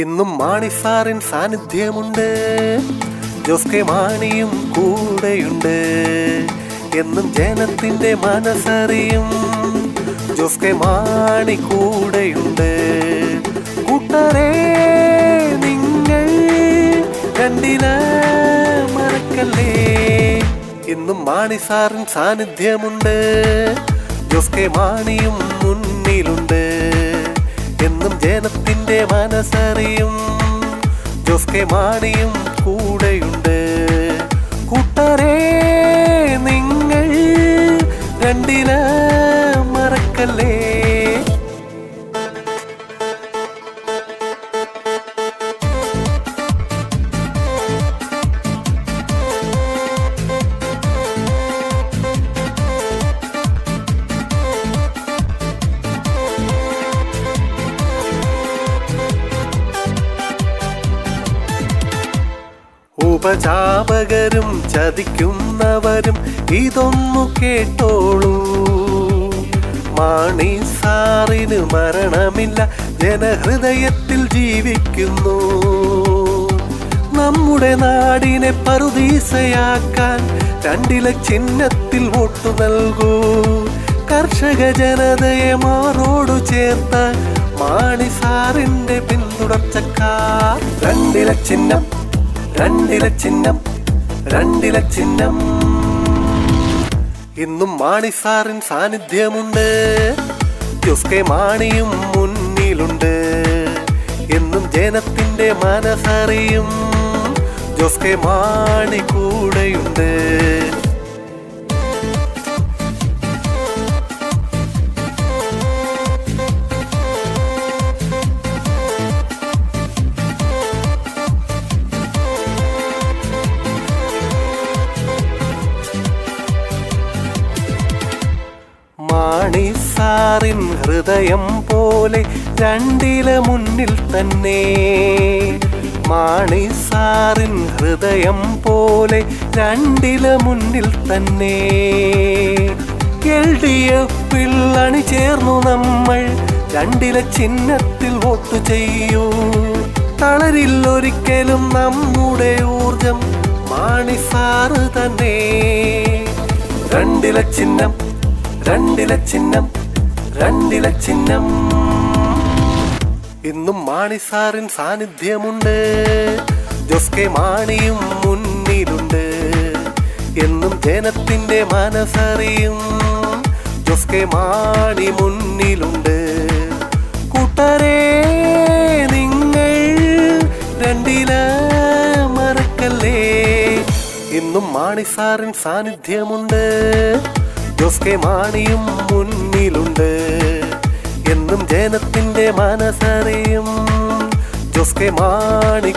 ഇന്നും മാണി സാറിൻ സാന്നിധ്യമുണ്ട്, ജോസ് കെ മാണിയും കൂടെയുണ്ട്. എന്നും ജനത്തിന്റെ മനസ്സറിയും ജോസ് കെ മാണി കൂടെയുണ്ട്. കൂട്ടരെ നിങ്ങൾ കണ്ടില്ല മറക്കല്ലേ. ഇന്നും മാണി സാറിൻ സാന്നിധ്യമുണ്ട്, ജോസ് കെ മാണിയും മുന്നിലുണ്ട്. എന്നും ജനത്തിന്റെ മനസ്സറിയും ജോസ് കെ മാണിയും കൂടെയുണ്ട്. കൂട്ടരെ നിങ്ങൾ കണ്ടില്ല മറക്കല്ലേ. ഉപജാപകരും ചതിക്കുന്നവരും ഇതൊന്നു കേട്ടോളൂ. മാണി സാറിന് മരണമില്ല, ജനഹൃദയത്തിൽ ജീവിക്കുന്നു. നമ്മുടെ നാടിനെ പറുദീസയാക്കാൻ 2 ചിഹ്നത്തിൽ വോട്ടു നൽകൂ. കർഷക ജനതയെ മാറോടു ചേർത്ത മാണി സാറിന്റെ പിന്തുടർച്ചക്കാർ. 2 ചിഹ്നം, 2 ചിഹ്നം, 2 ചിഹ്നം. ഇന്നും മാണി സാറിൻ സാന്നിധ്യമുണ്ട്, ജോസ് കെ മാണിയും മുന്നിലുണ്ട്. എന്നും ജനത്തിന്റെ മനസ്സറിയും ജോസ് കെ മാണി കൂടെയുണ്ട്. മാണി സാറിൻ ഹൃദയം പോലെ 2 മുന്നിൽ തന്നെ. മാണി സാറിൻ ഹൃദയം പോലെ 2 മുന്നിൽ തന്നെ. LDF-ൽ അണിചേർന്നു നമ്മൾ 2 ചിഹ്നത്തിൽ വോട്ട് ചെയ്യൂ. തളരില്ലൊരിക്കലും നമ്മുടെ ഊർജം മാണി സാറ് തന്നെ. 2 ചിഹ്നം, 2 ചിഹ്നം, 2 ചിഹ്നം. ഇന്നും മാണി സാറിൻ സാന്നിധ്യമുണ്ട്, ജോസ് കെ മാണിയും മുന്നിലുണ്ട്. എന്നും ജനത്തിന്റെ മനസ്സറിയും ജോസ് കെ മാണി മുന്നിലുണ്ട്. കൂട്ടരെ നിങ്ങൾ കണ്ടില്ല മറക്കല്ലേ. ഇന്നും മാണി സാറിൻ സാന്നിധ്യമുണ്ട്, ജോസ് കെ മാണിയും മുന്നിലുണ്ട്. എന്നും ജനത്തിന്റെ മനസ്സറിയും ജോസ് കെ മാണി